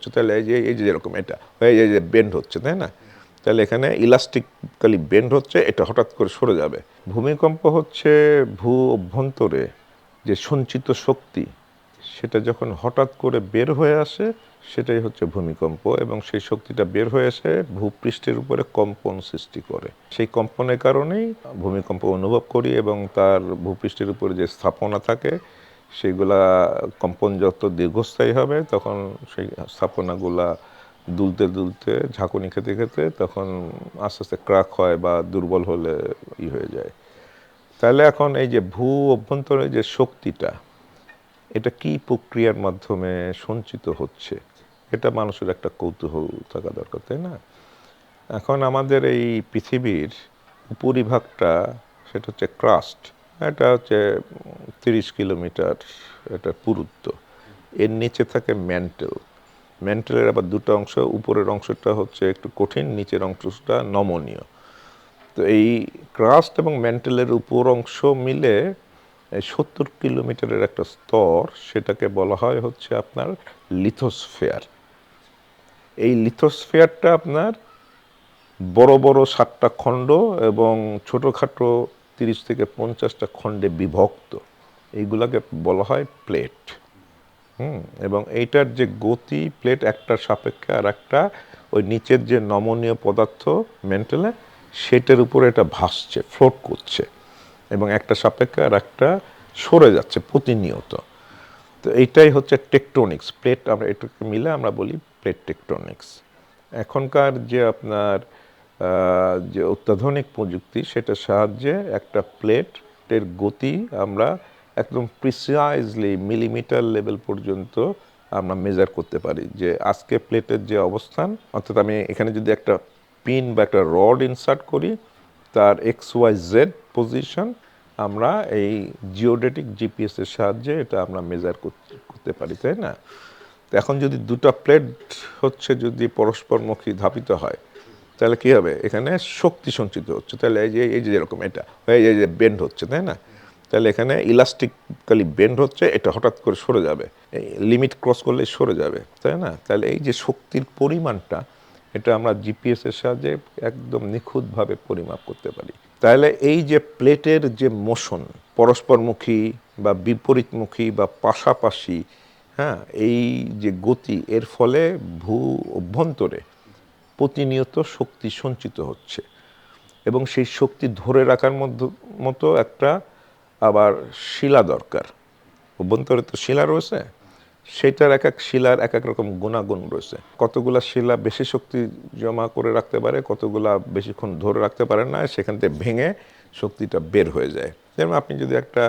হচ্ছে, তাহলে এই যে যেরকম এটা এই যে বেন্ড হচ্ছে, তাই না? তাহলে এখানে ইলাস্টিক্যালি বেন্ড হচ্ছে, এটা হঠাৎ করে সরে যাবে। ভূমিকম্প হচ্ছে ভূ অভ্যন্তরে যে সঞ্চিত শক্তি, সেটা যখন হঠাৎ করে বের হয়ে আসে, সেটাই হচ্ছে ভূমিকম্প। এবং সেই শক্তিটা বের হয়ে এসে ভূপৃষ্ঠের উপরে কম্পন সৃষ্টি করে। সেই কম্পনের কারণেই ভূমিকম্প অনুভব করি, এবং তার ভূপৃষ্ঠের উপরে যে স্থাপনা থাকে সেগুলা কম্পন যত দীর্ঘস্থায়ী হবে, তখন সেই স্থাপনাগুলা দুলতে দুলতে ঝাঁকুনি খেতে খেতে তখন আস্তে আস্তে ক্রাক হয় বা দুর্বল হলে হয়ে যায়। তাহলে এখন এই যে ভূ অভ্যন্তরে যে শক্তিটা, এটা কি প্রক্রিয়ার মাধ্যমে সঞ্চিত হচ্ছে, এটা মানুষের একটা কৌতূহল থাকা দরকার, তাই না? এখন আমাদের এই পৃথিবীর উপরিভাগটা, সেটা হচ্ছে ক্রাস্ট। এটা হচ্ছে 30 কিলোমিটার এটা পুরুত্ব। এর নিচে থাকে ম্যান্টেল। ম্যান্টেলের আবার দুটো অংশ, উপরের অংশটা হচ্ছে একটু কঠিন, নিচের অংশটা নমনীয়। তো এই ক্রাস্ট এবং ম্যান্টেলের উপর অংশ মিলে 70 কিলোমিটারের একটা স্তর, সেটাকে বলা হয় হচ্ছে আপনার লিথোস্ফিয়ার। এই লিথোস্ফিয়ারটা আপনার বড় বড় 7টা খণ্ড এবং ছোটোখাটো 30 থেকে 50টা খণ্ডে বিভক্ত। এইগুলাকে বলা হয় প্লেট। এবং এইটার যে গতি, প্লেট একটার সাপেক্ষে আর একটা, ওই নিচের যে নমনীয় পদার্থ মেন্টেলে, সেটার উপরে এটা ভাসছে, ফ্লোট করছে, এবং একটা সাপেক্ষে আর একটা সরে যাচ্ছে প্রতিনিয়ত। তো এইটাই হচ্ছে টেকটোনিক্স। প্লেট, আমরা এটাকে মিলে আমরা বলি প্লেট টেকটোনিক্স। এখনকার যে আপনার যে অত্যাধুনিক প্রযুক্তি, সেটার সাহায্যে একটা প্লেটের গতি আমরা একদম প্রিসাইজলি মিলিমিটার লেভেল পর্যন্ত আমরা মেজার করতে পারি, যে আজকে প্লেটের যে অবস্থান, অর্থাৎ আমি এখানে যদি একটা পিন বা একটা রড ইনসার্ট করি, তার XYZ পজিশন আমরা এই জিওডেটিক জিপিএসের সাহায্যে এটা আমরা মেজার করতে পারি, তাই না? তো এখন যদি দুটো প্লেট হচ্ছে যদি পরস্পরমুখী ধাবিত হয়, তাহলে কী হবে? এখানে শক্তি সঞ্চিত হচ্ছে। তাহলে এই যে যেরকম এটা এই যে বেন্ড হচ্ছে, তাই না? তাহলে এখানে ইলাস্টিক্যালি বেন্ড হচ্ছে, এটা হঠাৎ করে সরে যাবে, এই লিমিট ক্রস করলে সরে যাবে, তাই না? তাহলে এই যে শক্তির পরিমাণটা, এটা আমরা জিপিএসের সাহায্যে একদম নিখুঁতভাবে পরিমাপ করতে পারি। তাহলে এই যে প্লেটের যে মোশন, পরস্পরমুখী বা বিপরীতমুখী বা পাশাপাশি, হ্যাঁ, এই যে গতি, এর ফলে ভূ অভ্যন্তরে প্রতিনিয়ত শক্তি সঞ্চিত হচ্ছে, এবং সেই শক্তি ধরে রাখার মতো একটা আবার শিলা দরকার। অভ্যন্তরে তো শিলা রয়েছে, সেটার এক এক শিলার এক এক রকম গুণাগুণ রয়েছে। কতগুলা শিলা বেশি শক্তি জমা করে রাখতে পারে, কতগুলা বেশিক্ষণ ধরে রাখতে পারে না, সেখান থেকে ভেঙে শক্তিটা বের হয়ে যায়। যেমন আপনি যদি একটা